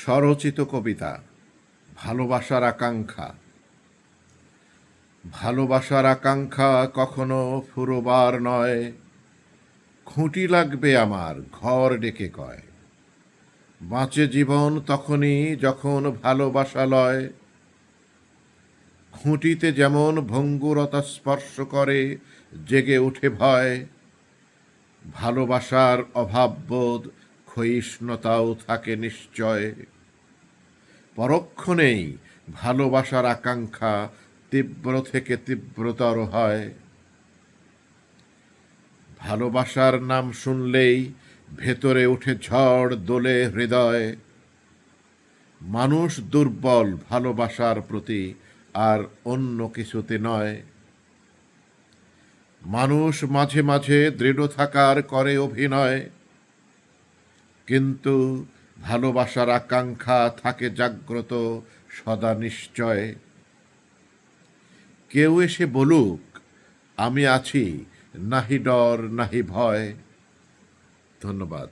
স্বরচিত কবিতা ভালোবাসার আকাঙ্ক্ষা। ভালোবাসার আকাঙ্ক্ষা কখনো ফুরোবার নয়, খুঁটি লাগবে আমার ঘর ডেকে কয়। বাঁচে জীবন তখনই যখন ভালোবাসা লয়, খুঁটিতে যেমন ভঙ্গুরতা স্পর্শ করে জেগে উঠে ভয়। ভালোবাসার অভাববোধ ক্ষয়িষ্ণুতাও থাকে নিশ্চয়, পরক্ষণেই ভালোবাসার আকাঙ্ক্ষা তীব্র থেকে তীব্রতর হয়। ভালোবাসার নাম শুনলেই ভেতরে উঠে ঝড় দোলে হৃদয়। মানুষ দুর্বল ভালোবাসার প্রতি, আর অন্য কিছুতে নয়। মানুষ মাঝে মাঝে দৃঢ় থাকার করে অভিনয়, কিন্তু ভালোবাসার আকাঙ্ক্ষা থাকে জাগ্রত সদা নিশ্চয়। কেউ এসে বলুক আমি আছি, নাহি ডর নাহি ভয়। ধন্যবাদ।